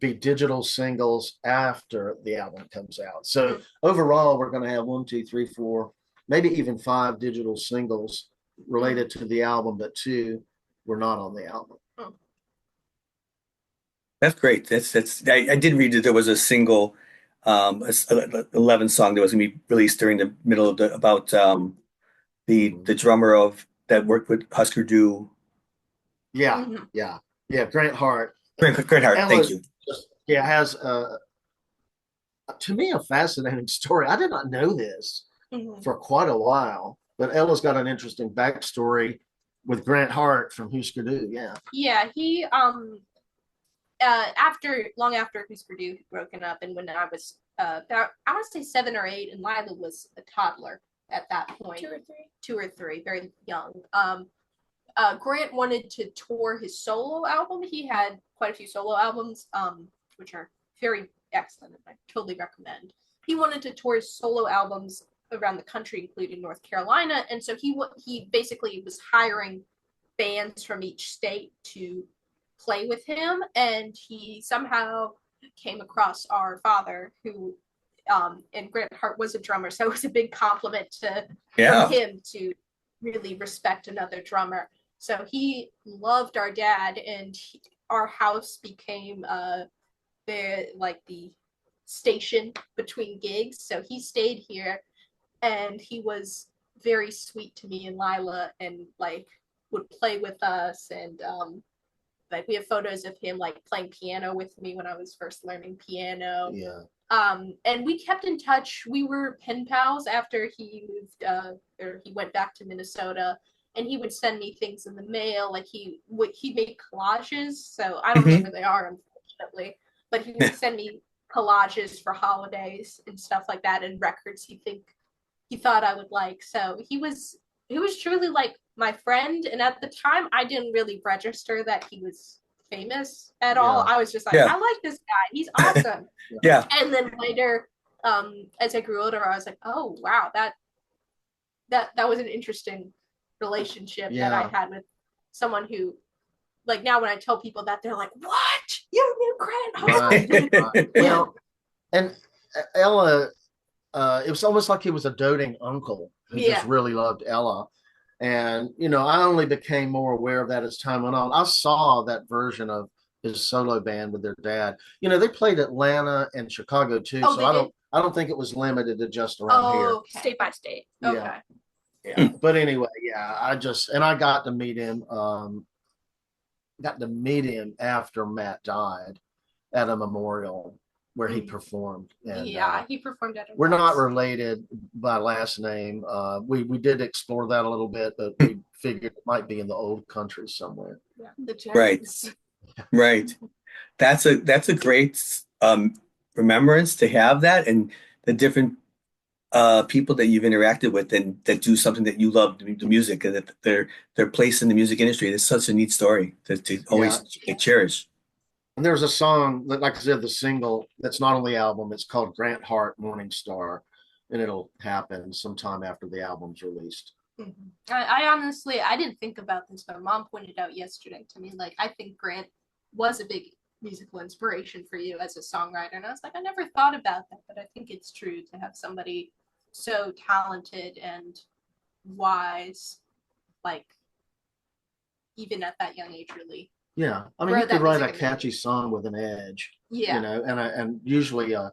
be digital singles after the album comes out. So overall, we're going to have 1, 2, 3, 4, maybe even 5 digital singles related to the album, but 2 were not on the album. That's great. I did read that there was a single, 11 song that was going to be released during the middle of the about the drummer of that worked with Husker Du. Yeah, Grant Hart. Great Heart. Ella Thank you. has to me a fascinating story. I did not know this for quite a while, but Ella's got an interesting backstory with Grant Hart from Husker Du. Yeah, he long after Husker Du had broken up, and when I was about, I want to say 7 or 8, and Lila was a toddler at that point, 2 or 3, very young. Grant wanted to tour his solo album. He had quite a few solo albums, which are very excellent, and I totally recommend. He wanted to tour his solo albums around the country, including North Carolina, and so he basically was hiring bands from each state to play with him, and he somehow came across our father, who and Grant Hart was a drummer, so it was a big compliment for him to really respect another drummer. So he loved our dad, and our house became the station between gigs. So he stayed here, and he was very sweet to me and Lila, and like would play with us, and like we have photos of him like playing piano with me when I was first learning piano. And we kept in touch. We were pen pals after he moved or he went back to Minnesota, and he would send me things in the mail. Like he made collages, so I don't know where they are, unfortunately, but he would send me collages for holidays and stuff like that, and records he thought I would like. So he was truly like my friend, and at the time I didn't really register that he was famous at all. I was just like, I like this guy, he's awesome. And then later, as I grew older, I was like, oh wow, that was an interesting relationship that I had with someone who, like, now when I tell people that, they're like, what, you knew Grant Hart? Right. Well, and Ella, it was almost like he was a doting uncle who just really loved Ella. And, I only became more aware of that as time went on. I saw that version of his solo band with their dad. They played Atlanta and Chicago too. So I don't think it was limited to just around here. Okay. State by state. Okay. Yeah. But anyway, I got to meet him. After Matt died at a memorial where he performed. And, he performed at. We're not related by last name. We did explore that a little bit, but we figured it might be in the old country somewhere. Yeah, the Right. Right. That's a great remembrance to have that, and the different people that you've interacted with and that do something that you love, the music, and that their place in the music industry. It's such a neat story to always cherish. And there's a song that, like I said, the single that's not on the album. It's called Grant Hart Morning Star, and it'll happen sometime after the album's released. I honestly, I didn't think about this, but Mom pointed out yesterday to me, like, I think Grant was a big musical inspiration for you as a songwriter. And I was like, I never thought about that, but I think it's true to have somebody so talented and wise, like, even at that young age, really. Yeah, I mean, you could write a catchy song with an edge. And usually a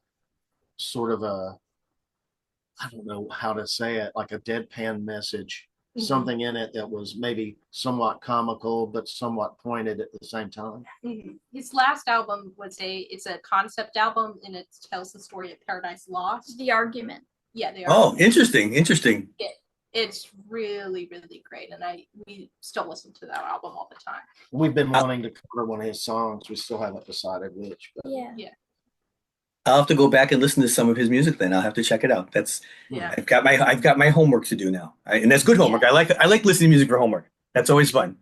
sort of I don't know how to say it, like a deadpan message, something in it that was maybe somewhat comical but somewhat pointed at the same time. His last album it's a concept album, and it tells the story of Paradise Lost. The Argument. Yeah, they are. Oh, interesting. It's really, really great, and we still listen to that album all the time. We've been wanting to cover one of his songs. We still haven't decided which. But. Yeah. I'll have to go back and listen to some of his music. Then I'll have to check it out. I've got my homework to do now, and that's good homework. I like listening to music for homework. That's always fun.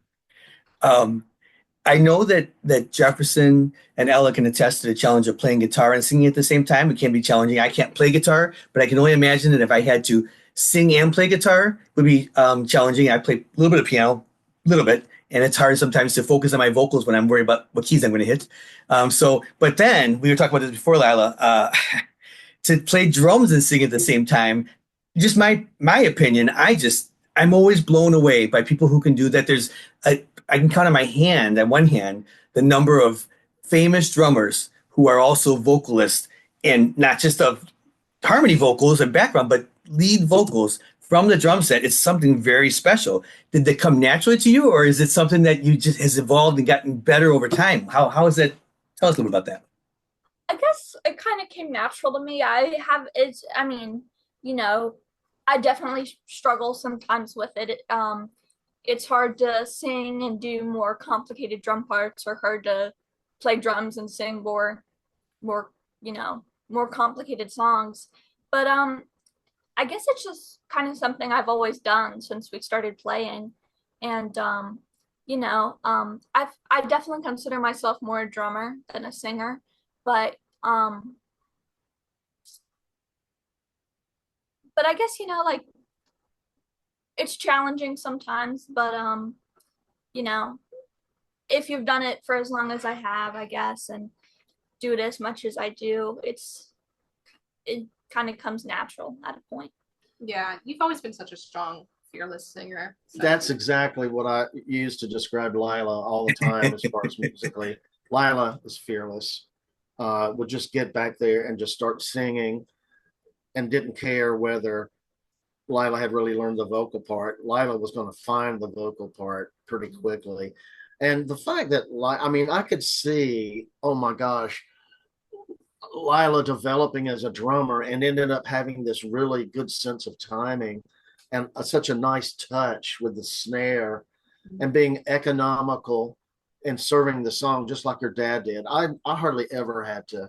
I know that Jefferson and Ella can attest to the challenge of playing guitar and singing at the same time. It can be challenging. I can't play guitar, but I can only imagine that if I had to sing and play guitar, it would be challenging. I play a little bit of piano, a little bit, and it's hard sometimes to focus on my vocals when I'm worried about what keys I'm going to hit. But then we were talking about this before, Lila, to play drums and sing at the same time. Just my opinion, I I'm always blown away by people who can do that. I can count on my hand, at one hand, the number of famous drummers who are also vocalists, and not just of harmony vocals and background, but lead vocals from the drum set. It's something very special. Did they come naturally to you, or is it something that you just has evolved and gotten better over time? How is that? Tell us a little about that. I guess it kind of came natural to me. I mean, you know, I definitely struggle sometimes with it. It's hard to sing and do more complicated drum parts, or hard to play drums and sing more, more complicated songs. But I guess it's just kind of something I've always done since we started playing. And I definitely consider myself more a drummer than a singer, but um I guess, like, it's challenging sometimes, but you know, if you've done it for as long as I have, I guess, and do it as much as I do, it kind of comes natural at a point. Yeah, you've always been such a strong, fearless singer. So. That's exactly what I use to describe Lila all the time as far as musically. Lila is fearless. Would just get back there and just start singing and didn't care whether Lila had really learned the vocal part. Lila was going to find the vocal part pretty quickly. And the fact that, I mean, I could see, oh my gosh, Lila developing as a drummer and ended up having this really good sense of timing and such a nice touch with the snare and being economical and serving the song just like your dad did. I hardly ever had to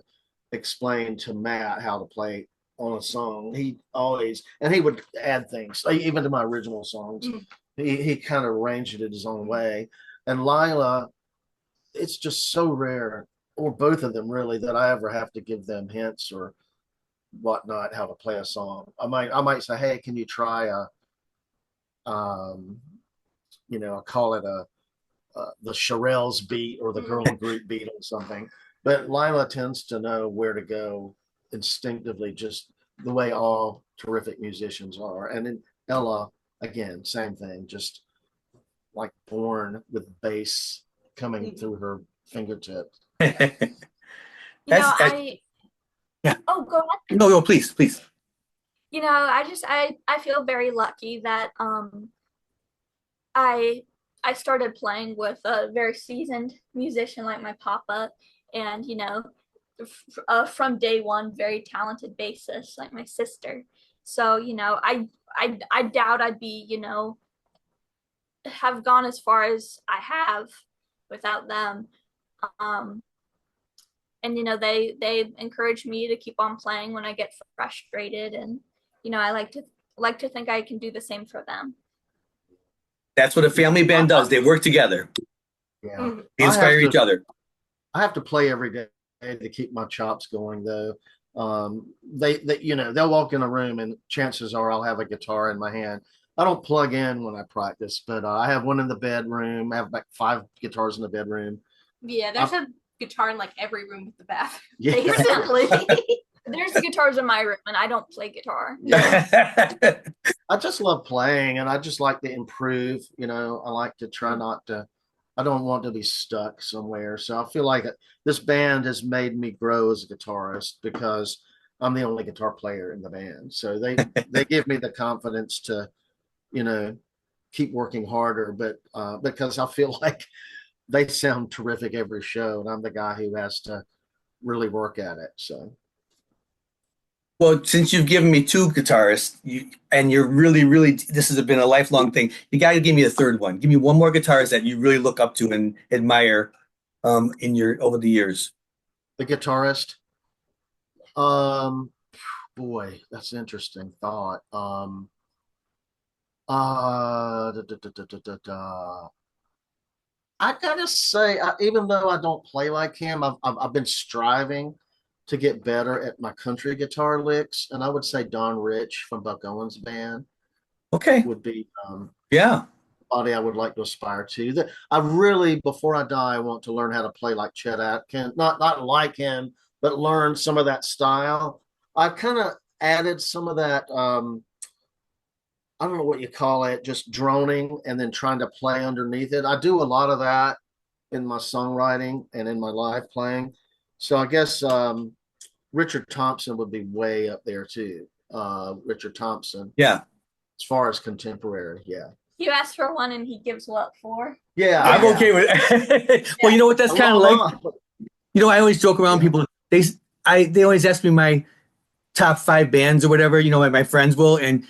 explain to Matt how to play on a song. He always, and he would add things, like, even to my original songs. He kind of arranged it his own way. And Lila, it's just so rare, or both of them really, that I ever have to give them hints or whatnot how to play a song. I might say, hey, can you try I call it the Shirelles beat or the girl group beat or something. But Lila tends to know where to go instinctively, just the way all terrific musicians are. And then Ella, again, same thing, just like born with bass coming through her fingertips. That's, yeah. Oh, go ahead. No, please, please. I feel very lucky that I started playing with a very seasoned musician like my papa, and from day one, very talented bassist like my sister. So I doubt I'd be have gone as far as I have without them. Um, and they encourage me to keep on playing when I get frustrated, and I like to think I can do the same for them. That's what a family band does. They work together. Yeah. They inspire each other. I have to play every day to keep my chops going, though. They they'll walk in a room and chances are I'll have a guitar in my hand. I don't plug in when I practice, but I have one in the bedroom. I have like 5 guitars in the bedroom. Yeah, there's a guitar in like every room with the bathroom. Yeah. Basically. There's guitars in my room and I don't play guitar. I just love playing and I just like to improve. I like to try not to, I don't want to be stuck somewhere. So I feel like this band has made me grow as a guitarist because I'm the only guitar player in the band. So they give me the confidence to, keep working harder. But because I feel like they sound terrific every show and I'm the guy who has to really work at it. So. Well, since you've given me 2 guitarists, and you're really, really, this has been a lifelong thing, you got to give me a third one. Give me one more guitarist that you really look up to and admire over the years. The guitarist. Boy, that's an interesting thought. I gotta say, even though I don't play like him, I've been striving to get better at my country guitar licks, and I would say Don Rich from Buck Owens' band Okay. would be Yeah. body I would like to aspire to. That I really, before I die, I want to learn how to play like Chet Atkins, not like him, but learn some of that style. I've kind of added some of that I don't know what you call it, just droning and then trying to play underneath it. I do a lot of that in my songwriting and in my live playing. So I guess Richard Thompson would be way up there too. Richard Thompson, Yeah. as far as contemporary, yeah. You ask for one and he gives what for? Yeah, I'm yeah. okay with it. Well, you know what that's A kind of lot, like? You know, I always joke around Yeah. people. They always ask me my top 5 bands or whatever, you know, my friends will. And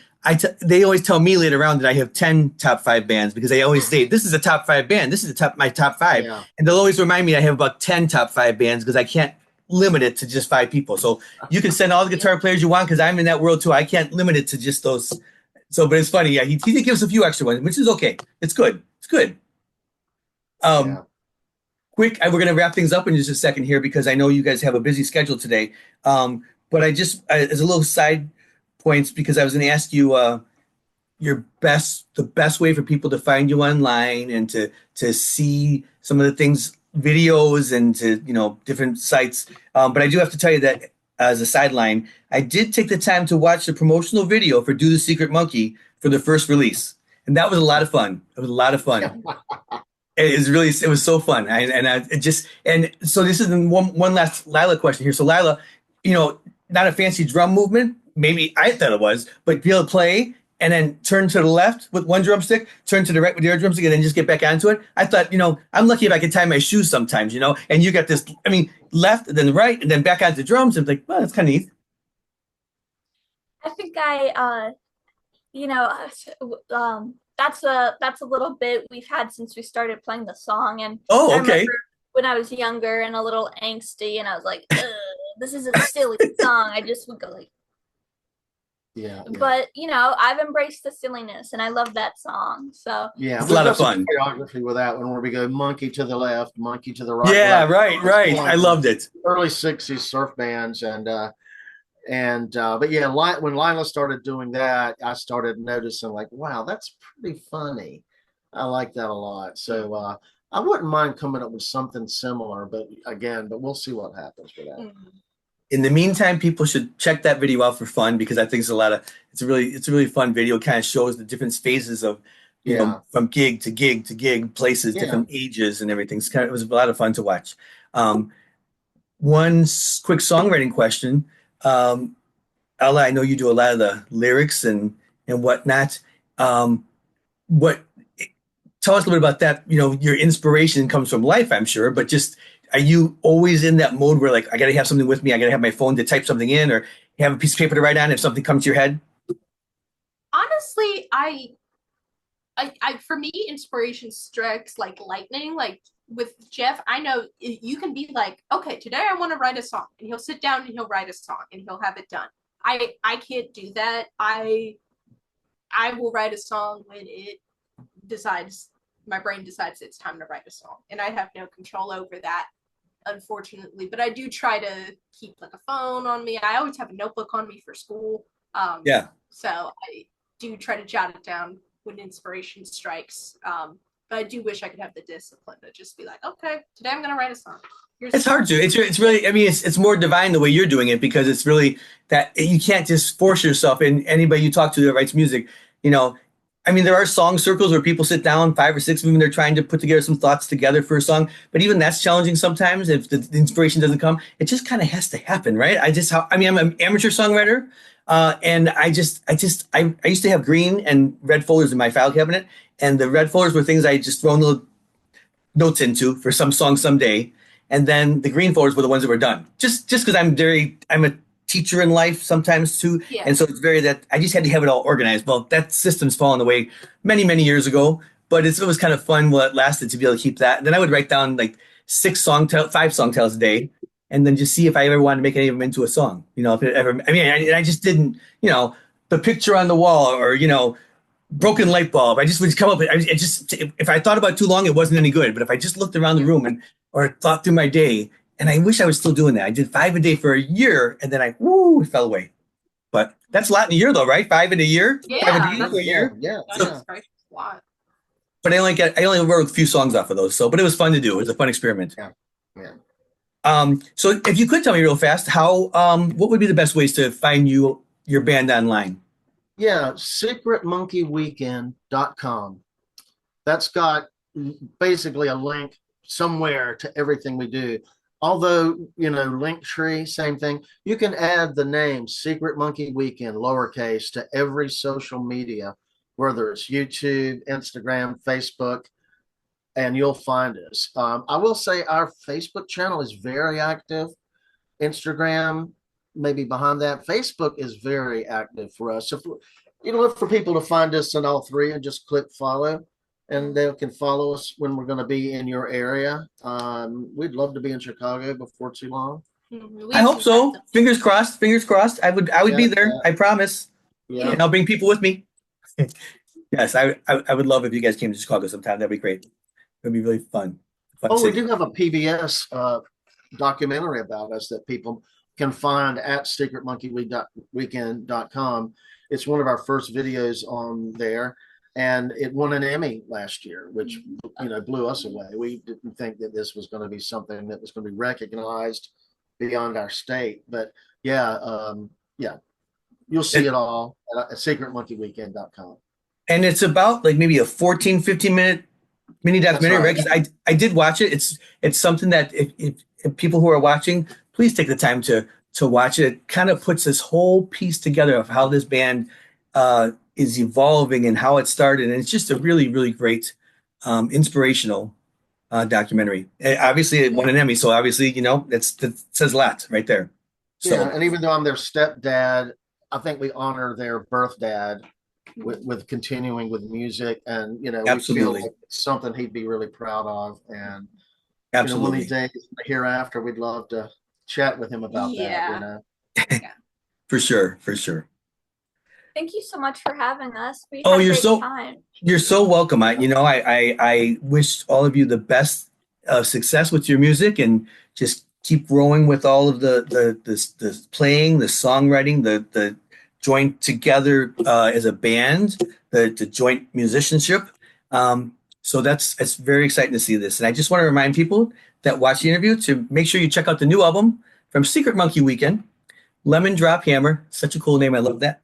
they always tell me later on that I have 10 top 5 bands because they always say, this is a top 5 band. This is my top 5. Yeah. And they'll always remind me I have about 10 top 5 bands because I can't limit it to just 5 people. So you can send all the guitar players you want because I'm in that world too. I can't limit it to just those. So, but it's funny. Yeah, he did give us a few extra ones, which is okay. It's good. It's good. Yeah. Quick, we're going to wrap things up in just a second here because I know you guys have a busy schedule today. But as a little side points, because I was going to ask you the best way for people to find you online and to see some of the things, videos, and to different sites. But I do have to tell you that as a sideline, I did take the time to watch the promotional video for "Do the Secret Monkey" for the first release, and that was a lot of fun. It was a lot of fun. It was so fun. And so this is one last Lila question here. So Lila, not a fancy drum movement. Maybe I thought it was, but be able to play and then turn to the left with one drumstick, turn to the right with the other drumstick, and then just get back onto it. I thought, I'm lucky if I can tie my shoes sometimes, and you got this, left and then right and then back onto the drums. And like, well, that's kind of neat. I think that's a little bit we've had since we started playing the song. And Oh, I okay. remember when I was younger and a little angsty, and I was like, this is a silly song. I just would go like, Yeah. but I've embraced the silliness, and I love that song. So Yeah, It's a lot of fun. Choreography with that one, where we go monkey to the left, monkey to the right. Yeah, left. right. I loved it. Early '60s surf bands, but yeah, when Lila started doing that, I started noticing like, wow, that's pretty funny. I like that a lot. So I wouldn't mind coming up with something similar, but we'll see what happens with that. In the meantime, people should check that video out for fun because I think it's a really fun video. It kind of shows the different phases of, from gig to gig to gig, places, different ages and everything. It was a lot of fun to watch. One quick songwriting question. Ella, I know you do a lot of the lyrics and whatnot. Tell us a little bit about that. Your inspiration comes from life, I'm sure, but just, are you always in that mode where like, I got to have something with me, I got to have my phone to type something in, or have a piece of paper to write on if something comes to your head? Honestly, I for me, inspiration strikes like lightning. Like with Jeff, I know you can be like, okay, today I want to write a song, and he'll sit down and he'll write a song and he'll have it done. I can't do that. I will write a song when my brain decides it's time to write a song, and I have no control over that, unfortunately. But I do try to keep like a phone on me. I always have a notebook on me for school. So I do try to jot it down when inspiration strikes. But I do wish I could have the discipline to just be like, okay, today I'm gonna write a song. It's hard to. It's really. I mean, it's more divine the way you're doing it because it's really that you can't just force yourself. And anybody you talk to that writes music, I mean, there are song circles where people sit down, 5 or 6 of them, they're trying to put together some thoughts together for a song. But even that's challenging sometimes if the inspiration doesn't come. It just kind of has to happen, right? I'm an amateur songwriter, and I used to have green and red folders in my file cabinet, and the red folders were things I just throw little notes into for some song someday, and then the green folders were the ones that were done. Just because I'm a teacher in life sometimes too. Yeah. And so it's very that I just had to have it all organized. Well, that system's fallen away many, many years ago, but it was kind of fun while it lasted to be able to keep that. And then I would write down like 5 song titles a day and then just see if I ever wanted to make any of them into a song. If it ever, I just didn't, the picture on the wall or, broken light bulb. I just would come up with, if I thought about it too long, it wasn't any good. But if I just looked around the room or thought through my day, and I wish I was still doing that. I did 5 a day for a year, and then it fell away. But that's a lot in a year, though, right? 5 in a year, Yeah, 5 a day for a year. Yeah. That's a lot. But I only wrote a few songs off of those. But it was fun to do. It was a fun experiment. Yeah. So if you could tell me real fast, what would be the best ways to find your band online? Yeah, secretmonkeyweekend.com. That's got basically a link somewhere to everything we do. Although, Linktree, same thing. You can add the name Secret Monkey Weekend, lowercase, to every social media, whether it's YouTube, Instagram, Facebook, and you'll find us. I will say our Facebook channel is very active. Instagram, maybe behind that. Facebook is very active for us. If look for people to find us in all three and just click follow, and they can follow us when we're going to be in your area. We'd love to be in Chicago before too long. I hope so. Fingers crossed. Fingers crossed. I would be there. Yeah. I promise. Yeah. And I'll bring people with me. Yes, I would love if you guys came to Chicago sometime. That'd be great. It'd be really fun. Oh, we city. do have a PBS documentary about us that people can find at secretmonkeyweekend.com. It's one of our first videos on there, and it won an Emmy last year, which blew us away. We didn't think that this was going to be something that was going to be recognized beyond our state, but yeah, you'll see it all at secretmonkeyweekend.com. And it's about like maybe a 14, 15-minute mini documentary, right? Because I did watch it. It's something that if people who are watching, please take the time to watch it. It kind of puts this whole piece together of how this band is evolving and how it started. And it's just a really, really great, inspirational documentary. Obviously, it won an Emmy, so obviously, that says a lot right there. So, yeah, and even though I'm their stepdad, I think we honor their birth dad with continuing with music, and absolutely. we feel like it's something he'd be really proud of, and absolutely. One of these days hereafter, we'd love to chat with him about that. For sure. Thank you so much for having us. We Oh, had a great time. You're so welcome. I wish all of you the best success with your music, and just keep growing with all of the playing, the songwriting, the joint together as a band, the joint musicianship. So it's very exciting to see this. And I just want to remind people that watch the interview to make sure you check out the new album from Secret Monkey Weekend, Lemon Drop Hammer. Such a cool name. I love that.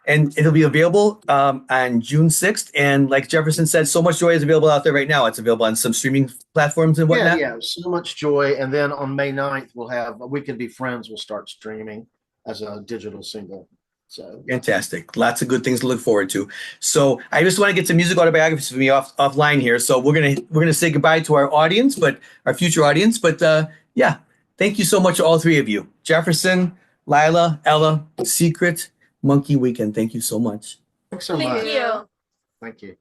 And it'll be available on June 6th. And like Jefferson said, So Much Joy is available out there right now. It's available on some streaming platforms and whatnot. Yeah, So Much Joy. And then on May 9th, we'll have We Can Be Friends will start streaming as a digital single. So fantastic. Lots of good things to look forward to. So I just want to get some music autobiographies for me offline here. So we're gonna say goodbye to our audience, but our future audience. But yeah, thank you so much to all three of you. Jefferson, Lila, Ella, Secret Monkey Weekend. Thank you so much. Thanks so much. Thank you. Thank you.